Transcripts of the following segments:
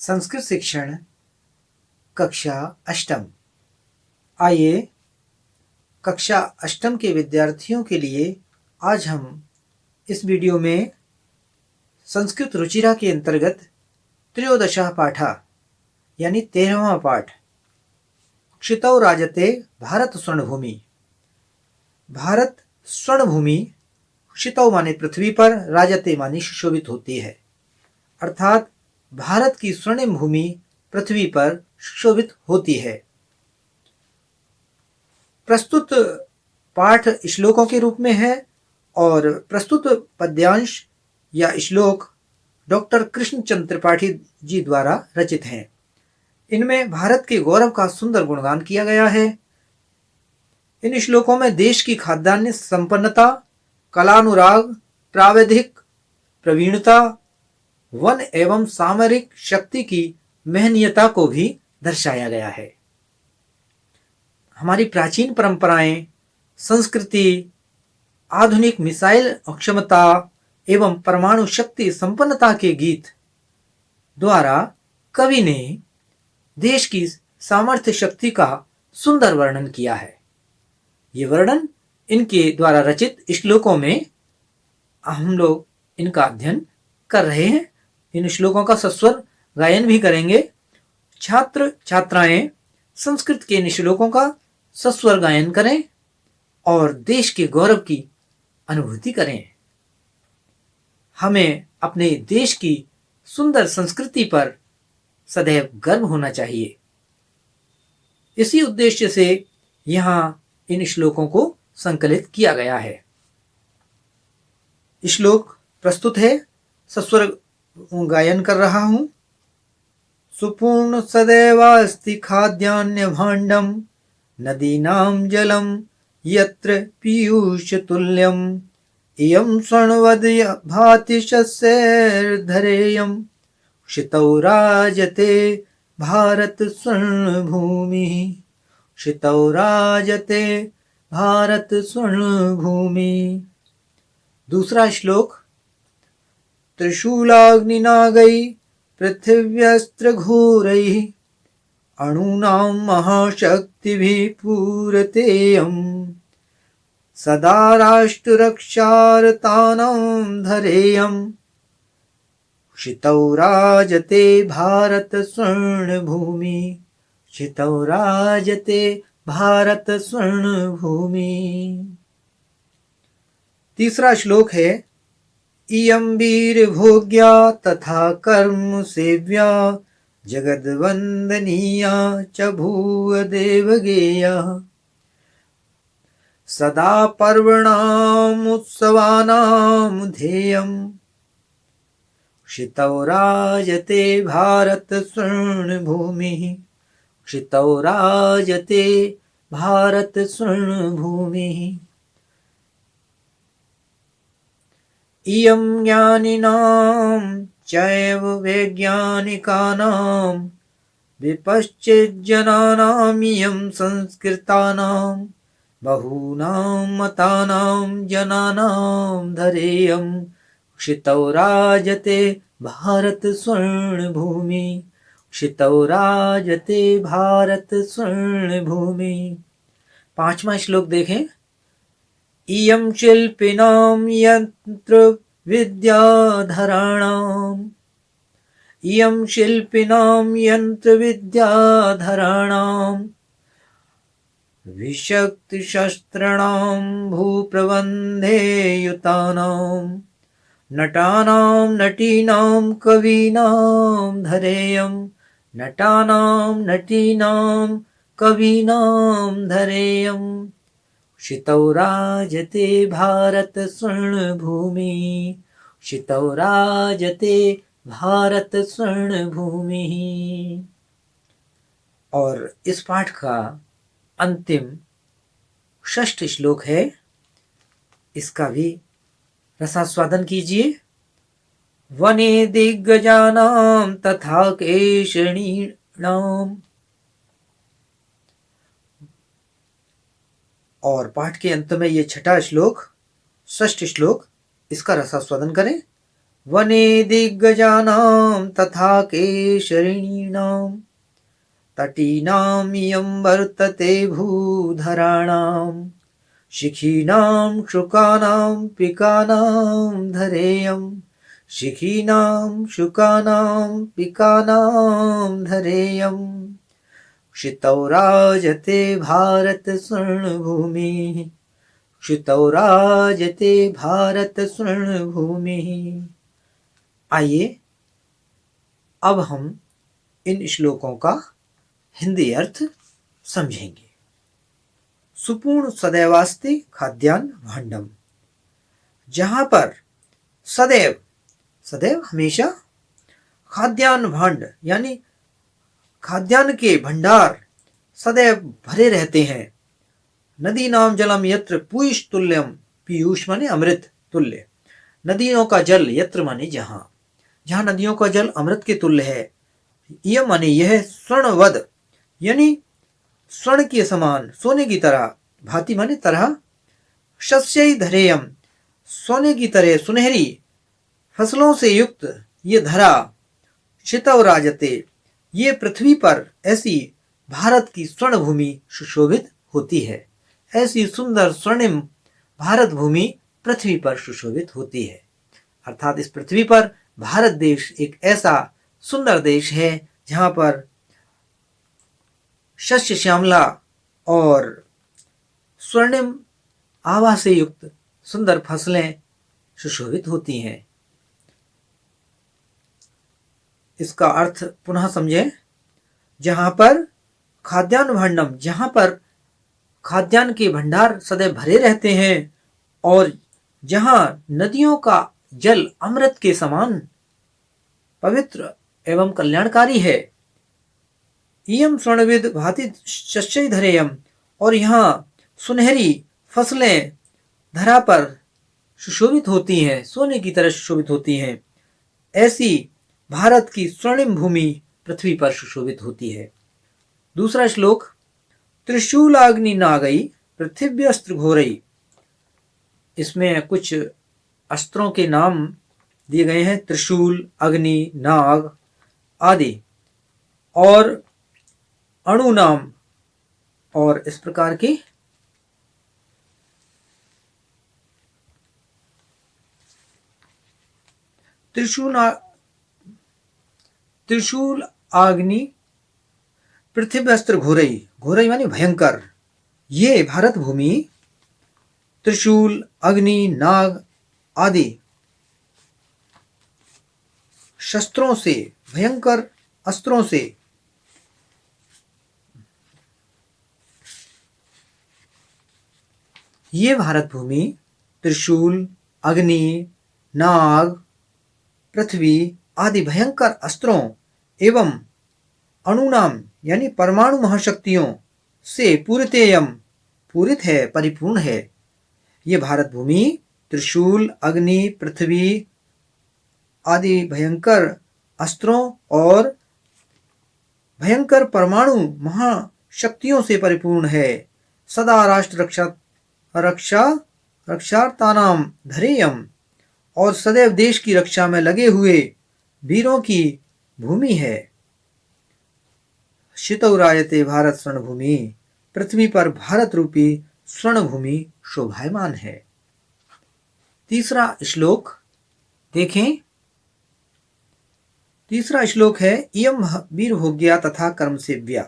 संस्कृत शिक्षण कक्षा अष्टम। आइए कक्षा अष्टम के विद्यार्थियों के लिए आज हम इस वीडियो में संस्कृत रुचिरा के अंतर्गत त्रयोदशः पाठः यानी 13वां पाठ क्षितौ राजते भारत स्वर्णभूमि। भारत स्वर्णभूमि, क्षितौ माने पृथ्वी पर, राजते माने सुशोभित होती है, अर्थात भारत की स्वर्णिम भूमि पृथ्वी पर सुशोभित होती है। प्रस्तुत पाठ श्लोकों के रूप में है और प्रस्तुत पद्यांश या श्लोक डॉक्टर कृष्णचंद्र त्रिपाठी जी द्वारा रचित हैं। इनमें भारत के गौरव का सुंदर गुणगान किया गया है। इन श्लोकों में देश की खाद्यान्न संपन्नता, कलानुराग, प्राविधिक प्रवीणता, वन एवं सामरिक शक्ति की महनीयता को भी दर्शाया गया है। हमारी प्राचीन परंपराएं, संस्कृति, आधुनिक मिसाइल क्षमता एवं परमाणु शक्ति संपन्नता के गीत द्वारा कवि ने देश की सामर्थ्य शक्ति का सुंदर वर्णन किया है। ये वर्णन इनके द्वारा रचित श्लोकों में हम लोग इनका अध्ययन कर रहे हैं। इन श्लोकों का सस्वर गायन भी करेंगे। छात्र छात्राएं संस्कृत के इन श्लोकों का सस्वर गायन करें और देश के गौरव की अनुभूति करें। हमें अपने देश की सुंदर संस्कृति पर सदैव गर्व होना चाहिए। इसी उद्देश्य से यहाँ इन श्लोकों को संकलित किया गया है। श्लोक प्रस्तुत है, सस्वर गायन कर रहा हूं। सुपूर्ण सदैवास्ति खाद्यान्न भाण्डम, नदीनां जलम यत्र पीयूष तुल्यम, इयं स्वर्णवद् भाति शस्यैर्धरेयं, क्षितौ राजते भारत स्वर्णभूमिः, क्षितौ राजते भारत स्वर्णभूमिः। दूसरा श्लोक, त्रिशूलाग्निनागैः पृथिव्यस्त्रघोरैः, अणूनां महाशक्तिभिः पूरतेयम्, सदा राष्ट्ररक्षार्तानां धरेयम्, क्षितौ राजते भारत स्वर्णभूमिः, क्षितौ राजते भारत स्वर्णभूमिः। तीसरा श्लोक है, इयं वीरभोग्या तथा कर्म सेव्या, जगद्वंदनीया च भूदेवगेया, सदा पर्वणाम् उत्सवानां ध्येयम्, क्षितौ राजते भारत स्वर्णभूमिः, क्षितौ राजते भारत स्वर्णभूमिः। इयं ज्ञानिनां चैव वैज्ञानिकानां, विपश्चिज्जनानां इयं संस्कृतानां, बहूनां मतानां जनानां धरेयं, क्षितौ राजते भारत स्वर्णभूमिः, क्षितौ राजते भारत स्वर्णभूमिः। पांचवा श्लोक देखें। इयं शिल्पिनां यंत्र विद्याधराणां, इयं शिल्पिनां यंत्र विद्याधराणां, विशक्तिशस्त्राणां भूप्रबन्धे युतानां, नटानां नटीनां कवीनां धरेयं, नटानां नटीनां कवीनां धरेयं, क्षितौ राजते भारत स्वर्णभूमिः, क्षितौ राजते भारत स्वर्णभूमिः। और इस पाठ का अंतिम षष्ठ श्लोक है, इसका भी रसास्वादन कीजिए। वने दिग्गजानां तथा केशणीनां, और पाठ के अंत में ये छठा श्लोक, षष्ठ श्लोक, इसका रसास्वादन करें। वने दिग्गजानां तथा केशरिणीनां तटीनां इयं वर्तते भूधराणां शिखीनां शुकानां पिकानां धरेयं शिखीनां शुकानां पिकानां धरेयं क्षितौ राजते भारत स्वर्णभूमिः क्षितौ राजते भारत स्वर्णभूमिः। आइए अब हम इन श्लोकों का हिंदी अर्थ समझेंगे। सुपूर्ण सदैवास्ति खाद्यान्न भांडम, जहां पर सदैव, सदैव हमेशा, खाद्यान्न भांड यानी खाद्यान्न के भंडार सदैव भरे रहते हैं। नदी नाम जलम यत्र पूष तुल्यम, पीयूष माने अमृत, तुल्य, नदियों का जल, यत्र माने जहां, जहां नदियों का जल अमृत के तुल्य है। यह माने यह, स्वर्णवद यानी स्वर्ण के समान, सोने की तरह, भांति माने तरह, शस्यै धरेयम सोने की तरह सुनहरी फसलों से युक्त ये धरा, क्षितौ राजते ये पृथ्वी पर ऐसी भारत की स्वर्ण भूमि सुशोभित होती है। ऐसी सुंदर स्वर्णिम भारत भूमि पृथ्वी पर सुशोभित होती है। अर्थात इस पृथ्वी पर भारत देश एक ऐसा सुंदर देश है जहां पर शस्य श्यामला और स्वर्णिम आभा से युक्त सुंदर फसलें सुशोभित होती हैं। इसका अर्थ पुनः समझें। जहां पर खाद्यान्न भांडम, जहां पर खाद्यान्न के भंडार सदैव भरे रहते हैं और जहां नदियों का जल अमृत के समान पवित्र एवं कल्याणकारी है। इयम स्वर्णविद भाति शस्यै धरेयम, और यहाँ सुनहरी फसलें धरा पर सुशोभित होती हैं, सोने की तरह सुशोभित होती हैं। ऐसी भारत की स्वर्णिम भूमि पृथ्वी पर सुशोभित होती है। दूसरा श्लोक, त्रिशूलाग्नि नागई पृथ्वी अस्त्र घोरई। इसमें कुछ अस्त्रों के नाम दिए गए हैं, त्रिशूल, अग्नि, नाग आदि, और अणु नाम, और इस प्रकार के त्रिशूल, आग्नि, पृथ्वी अस्त्र घोरई, घोरई मानी भयंकर, ये भारत भूमि त्रिशूल, अग्नि, नाग आदि शस्त्रों से, भयंकर अस्त्रों से, ये भारत भूमि त्रिशूल, अग्नि, नाग, पृथ्वी आदि भयंकर अस्त्रों एवं अणुनाम यानी परमाणु महाशक्तियों से पूरितेयम, पूरित है, परिपूर्ण है। ये भारत भूमि त्रिशूल, अग्नि, पृथ्वी आदि भयंकर अस्त्रों और भयंकर परमाणु महाशक्तियों से परिपूर्ण है। सदा राष्ट्र रक्षार्थानाम धरेयम, और सदैव देश की रक्षा में लगे हुए वीरों की भूमि है। क्षितौ राजते भारत स्वर्ण भूमि, पृथ्वी पर भारत रूपी स्वर्ण भूमि शोभायमान है। तीसरा श्लोक देखें। तीसरा श्लोक है, इयम वीर भोग्या तथा कर्म सेव्या।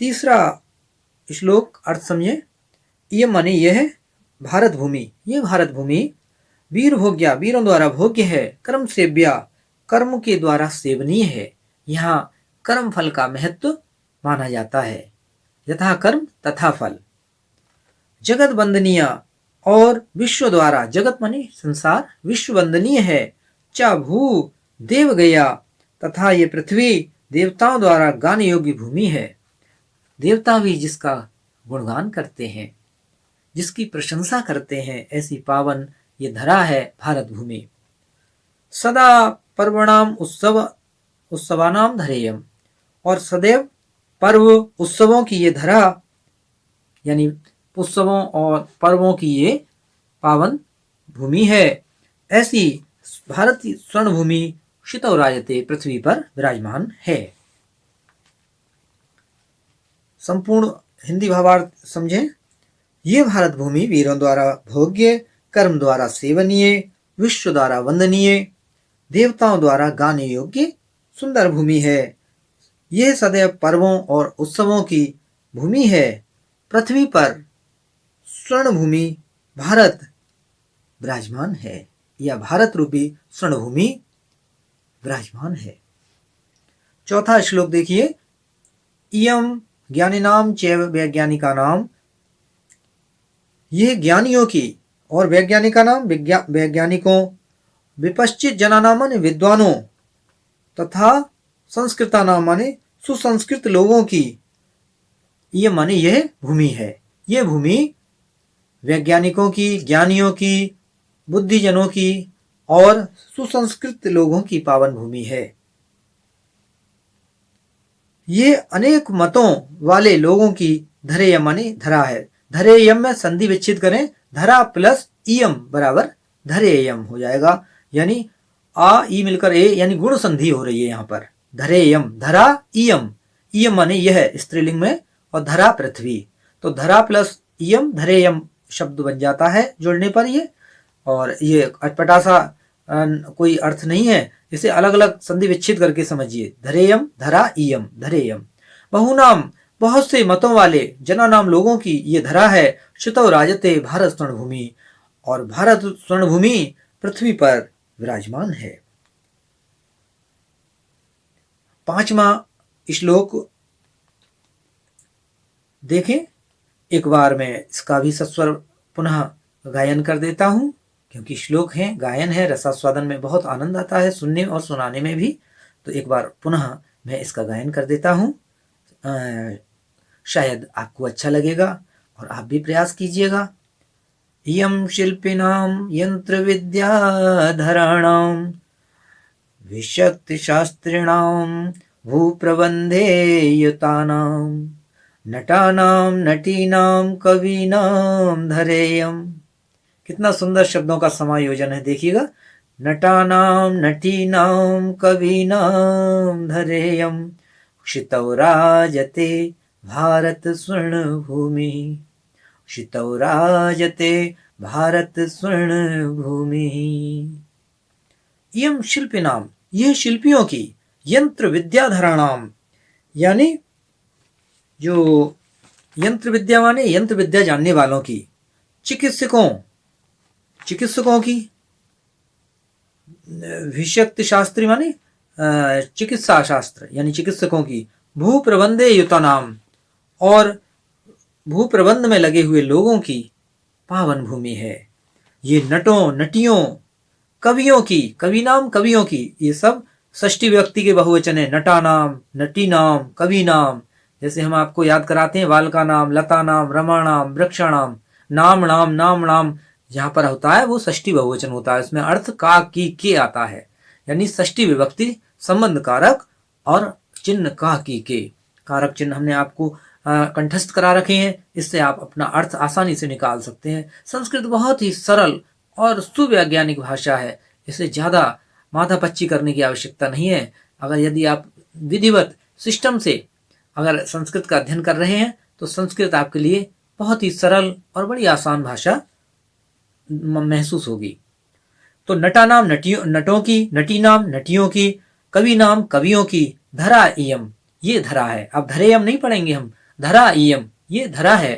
तीसरा श्लोक अर्थ समझे। इयम माने यह भारत भूमि, ये भारत भूमि वीर भोग्या, वीरों द्वारा भोग्य है, कर्म सेव्या, कर्म के द्वारा सेवनीय है। यहाँ कर्म फल का महत्व माना जाता है। यथा कर्म तथा फल। जगत वंदनीय, और विश्व द्वारा, जगत माने संसार, विश्व वंदनीय है। चा भू देव गया, तथा ये पृथ्वी देवताओं द्वारा गान योग्य भूमि है। देवता भी जिसका गुणगान करते हैं, जिसकी प्रशंसा करते हैं, ऐसी पावन ये धरा है भारत भूमि। सदा पर्वणाम उत्सवानाम धरेयम, और सदैव पर्व उत्सवों की ये धरा, यानी उत्सवों और पर्वों की ये पावन भूमि है। ऐसी भारत स्वर्ण भूमि शितौ राजते पृथ्वी पर विराजमान है। संपूर्ण हिंदी भावार्थ समझें। ये भारत भूमि वीरों द्वारा भोग्य, कर्म द्वारा सेवनीय, विश्व द्वारा वंदनीय, देवताओं द्वारा गाने योग्य सुंदर भूमि है। यह सदैव पर्वों और उत्सवों की भूमि है। पृथ्वी पर स्वर्ण भूमि भारत विराजमान है, या भारत रूपी स्वर्ण भूमि विराजमान है। चौथा श्लोक देखिए। इयम ज्ञानिनाम चैव वैज्ञानिकानाम, यह ज्ञानियों की और वैज्ञानिका नाम वैज्ञानिकों, विपश्चित जनानाम माने विद्वानों, तथा संस्कृता नाम माने सुसंस्कृत लोगों की, ये माने यह भूमि है। यह भूमि वैज्ञानिकों की, ज्ञानियों की, बुद्धिजनों की और सुसंस्कृत लोगों की पावन भूमि है। ये अनेक मतों वाले लोगों की धरेयम माने धरा है। धरेयम में संधि विच्छेद करें, धरा प्लस इयम बराबर धरेयम हो जाएगा, यानी आ ई मिलकर ए, यानी गुण संधि हो रही है यहाँ पर। धरेयम, धरा इयम, इयम माने यह स्त्रीलिंग में, और धरा पृथ्वी, तो धरा प्लस इयम धरेयम शब्द बन जाता है जोड़ने पर ये। और ये अटपटा सा कोई अर्थ नहीं है, इसे अलग अलग संधि विच्छेद करके समझिए। धरेयम, धरा इयम, धरेयम। बहुनाम बहुत से मतों वाले, जना नाम लोगों की ये धरा है। शितौ राजते भारत स्वर्ण भूमि, और भारत स्वर्ण भूमि पृथ्वी पर विराजमान है। पांचवा श्लोक देखें। एक बार मैं इसका भी सस्वर पुनः गायन कर देता हूं, क्योंकि श्लोक है, गायन है, रसास्वादन में बहुत आनंद आता है, सुनने और सुनाने में भी। तो एक बार पुनः मैं इसका गायन कर देता हूं, शायद आपको अच्छा लगेगा और आप भी प्रयास कीजिएगा। यम शिल्पिनां यंत्र विद्याधराणां विशक्ति शास्त्रिणां भूप्रबंधे युतानां नटानां नटीनां कवीनां धरेयम। कितना सुंदर शब्दों का समायोजन है, देखिएगा। नटानां नटीनां कवीनां धरेयम क्षितौ राजते भारत स्वर्ण भूमि, क्षितौ राजते भारत स्वर्ण भूमि। इयम शिल्पिनाम, यह शिल्पियों की, यंत्र विद्याधराणाम, यानी जो यंत्र विद्या माने यंत्र विद्या जानने वालों की, चिकित्सकों की, विशक्त शास्त्री माने चिकित्सा शास्त्र यानी चिकित्सकों की, भू प्रबंधे युतानाम, और भू प्रबंध में लगे हुए लोगों की पावन भूमि है। ये नटों नटियों, कवियों की, कविनाम कवियों की, ये सब षष्ठी व्यक्ति के बहुवचन है। नटानाम, नटीनाम, कविनाम, जैसे हम आपको याद कराते हैं बालका नाम, लता नाम, रमाणाम, वृक्षाणाम, नाम नाम, नाम नाम जहां पर होता है वो षष्ठी बहुवचन होता है, उसमें अर्थ का की के आता है, यानी षष्ठी विभक्ति संबंध कारक और चिन्ह का की के कारक चिन्ह हमने आपको कंठस्थ करा रखे हैं, इससे आप अपना अर्थ आसानी से निकाल सकते हैं। संस्कृत बहुत ही सरल और सुवैज्ञानिक भाषा है, इसे ज्यादा माथापच्ची करने की आवश्यकता नहीं है। अगर यदि आप विधिवत सिस्टम से अगर संस्कृत का अध्ययन कर रहे हैं तो संस्कृत आपके लिए बहुत ही सरल और बड़ी आसान भाषा महसूस होगी। तो नटा नाम नटों की, नटी नाम नटियों की, कवि नाम कवियों की, धरा इयम, ये धरा है। अब धरेयम नहीं पढ़ेंगे हम, धरा इयम, ये धरा है।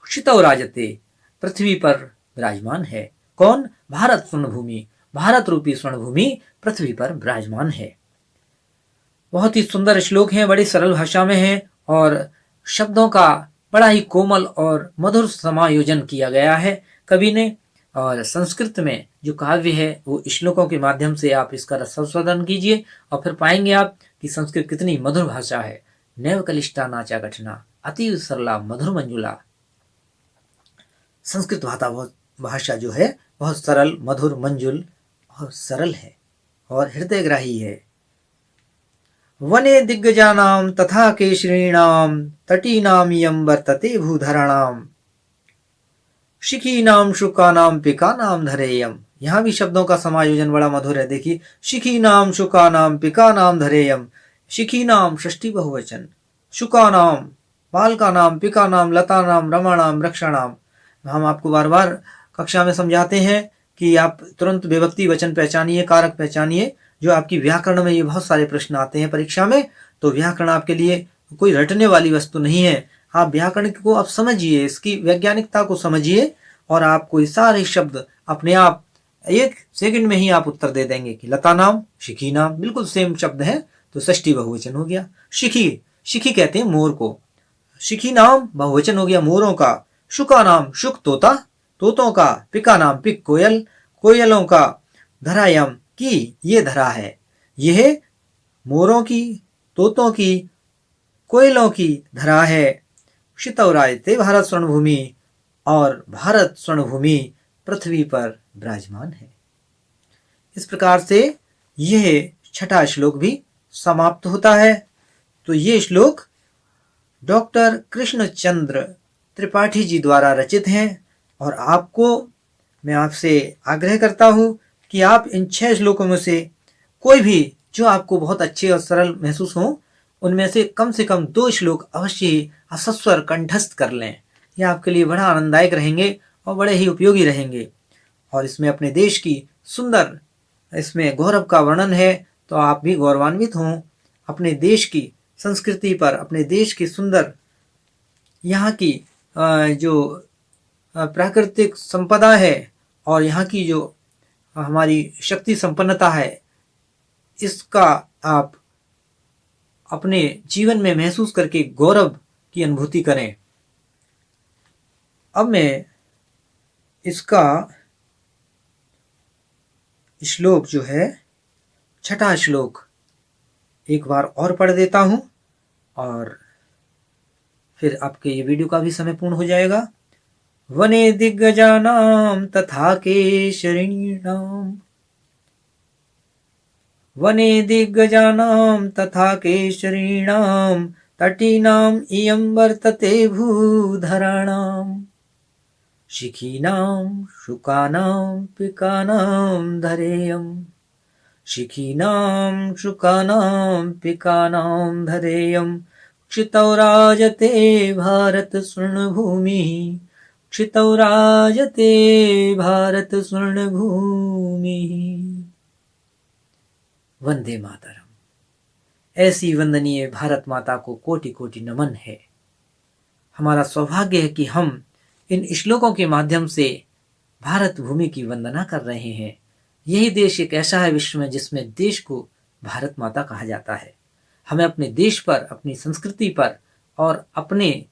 क्षितौ राजते, पृथ्वी पर विराजमान है। कौन? भारत स्वर्ण भूमि, भारत रूपी स्वर्ण भूमि पृथ्वी पर विराजमान है। बहुत ही सुंदर श्लोक हैं, बड़ी सरल भाषा में है और शब्दों का बड़ा ही कोमल और मधुर समायोजन किया गया है कवि ने। और संस्कृत में जो काव्य है वो श्लोकों के माध्यम से आप इसका रसास्वादन कीजिए और फिर पाएंगे आप कि संस्कृत कितनी मधुर भाषा है। नैव कलिष्ठा नाचा कठिना अति सरला मधुर मंजुला। संस्कृत भाषा जो है बहुत सरल, मधुर, मंजुल और सरल है और हृदयग्राही है। वने दिग्गजानां तथा केशरीणां तटीनां इयं वर्तते भूधराणां शिखीनां शुकानां पिकानां धरेयम। यहाँ भी शब्दों का समायोजन बड़ा मधुर है। देखिए, शिखी नाम शुका नाम पिका नाम धरेयम। शिखी नाम षष्ठी बहुवचन, शुका नाम बाल का नाम, पिका नाम लता नाम, रमाणाम रक्षाणाम। हम आपको बार बार कक्षा में समझाते हैं कि आप तुरंत विभक्ति वचन पहचानिए, कारक पहचानिए। जो आपकी व्याकरण में ये बहुत सारे प्रश्न आते हैं परीक्षा में, तो व्याकरण आपके लिए कोई रटने वाली वस्तु नहीं है। आप व्याकरण को आप समझिए, इसकी वैज्ञानिकता को समझिए, और आपको ये सारे शब्द अपने आप 1 सेकंड में ही आप उत्तर दे देंगे कि लता नाम, शिखी नाम, बिल्कुल सेम शब्द है, तो षष्ठी बहुवचन हो गया। शिखी, शिखी कहते हैं मोर को। शिखी नाम बहुवचन हो गया मोरों का। शुका नाम शुक तोता, तोतों का। पिका नाम पिक कोयल, कोयलों का। धरायम की, ये धरा है। यह मोरों की, तोतों की, कोयलों की धरा है। क्षितौरायते भारत स्वर्णभूमि, और भारत स्वर्णभूमि पृथ्वी पर विराजमान है। इस प्रकार से यह छठा श्लोक भी समाप्त होता है। तो ये श्लोक डॉक्टर कृष्णचंद्र त्रिपाठी जी द्वारा रचित हैं, और आपको मैं आपसे आग्रह करता हूं कि आप इन 6 श्लोकों में से कोई भी जो आपको बहुत अच्छे और सरल महसूस हो, उनमें से कम 2 श्लोक अवश्य ही सस्वर कंठस्थ कर लें। यह आपके लिए बड़ा आनंददायक रहेंगे और बड़े ही उपयोगी रहेंगे। और इसमें अपने देश की सुंदर, इसमें गौरव का वर्णन है, तो आप भी गौरवान्वित हों अपने देश की संस्कृति पर, अपने देश की सुंदर यहाँ की जो प्राकृतिक संपदा है, और यहाँ की जो हमारी शक्ति संपन्नता है, इसका आप अपने जीवन में महसूस करके गौरव की अनुभूति करें। अब मैं इसका श्लोक जो है, छठा श्लोक एक बार और पढ़ देता हूं, और फिर आपके ये वीडियो का भी समय पूर्ण हो जाएगा। वने दिग्गजानां तथा केशरिणां, वने दिग्गजानां तथा केशरिणां, तटीनां इयं वर्तते भूधराणां। शिखीनां शुकानां पिकानां धरेयं। शिखीनां शुकानां पिकानां धरेयं। क्षितौराजते भारत स्वर्णभूमिः, क्षितौराजते भारत स्वर्णभूमिः। वंदे मातरम। ऐसी वंदनीय भारत माता को कोटि कोटि नमन है। हमारा सौभाग्य है कि हम इन श्लोकों के माध्यम से भारत भूमि की वंदना कर रहे हैं। यही देश एक ऐसा है विश्व में जिसमें देश को भारत माता कहा जाता है। हमें अपने देश पर, अपनी संस्कृति पर, और अपने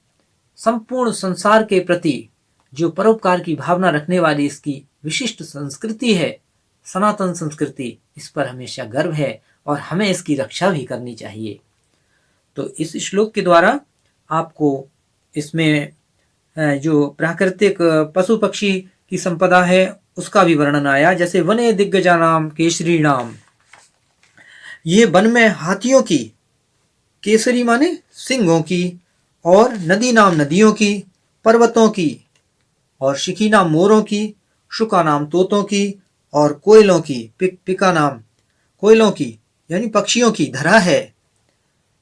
संपूर्ण संसार के प्रति जो परोपकार की भावना रखने वाली इसकी विशिष्ट संस्कृति है, सनातन संस्कृति, इस पर हमेशा गर्व है, और हमें इसकी रक्षा भी करनी चाहिए। तो इस श्लोक के द्वारा आपको इसमें जो प्राकृतिक पशु पक्षी की संपदा है उसका भी वर्णन आया। जैसे वने दिग्गजानाम केसरीणाम, ये वन में हाथियों की, केसरी माने सिंहों की, और नदी नाम नदियों की, पर्वतों की, और शिखी नाम मोरों की, शुका नाम तोतों की, और कोयलों की, पिका नाम कोयलों की यानी पक्षियों की धरा है।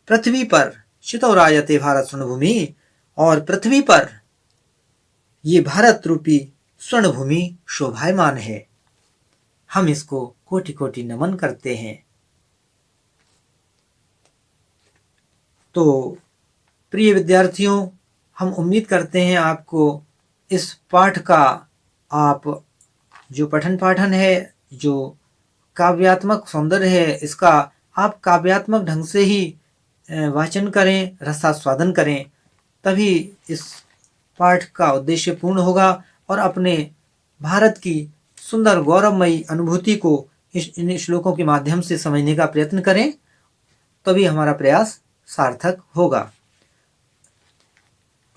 पृथ्वी पर क्षितौराजते भारत स्वर्णभूमि, और पृथ्वी पर ये भारत रूपी स्वर्णभूमि शोभायमान है। हम इसको कोटि कोटि नमन करते हैं। तो प्रिय विद्यार्थियों, हम उम्मीद करते हैं आपको इस पाठ का आप जो पठन पाठन है, जो काव्यात्मक सौंदर्य है, इसका आप काव्यात्मक ढंग से ही वाचन करें, रसास्वादन करें, तभी इस पाठ का उद्देश्य पूर्ण होगा, और अपने भारत की सुंदर गौरवमयी अनुभूति को इन श्लोकों के माध्यम से समझने का प्रयत्न करें, तभी हमारा प्रयास सार्थक होगा।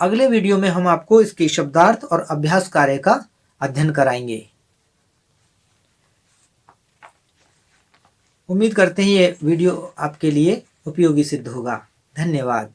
अगले वीडियो में हम आपको इसके शब्दार्थ और अभ्यास कार्य का अध्ययन कराएंगे। उम्मीद करते हैं ये वीडियो आपके लिए उपयोगी सिद्ध होगा। धन्यवाद।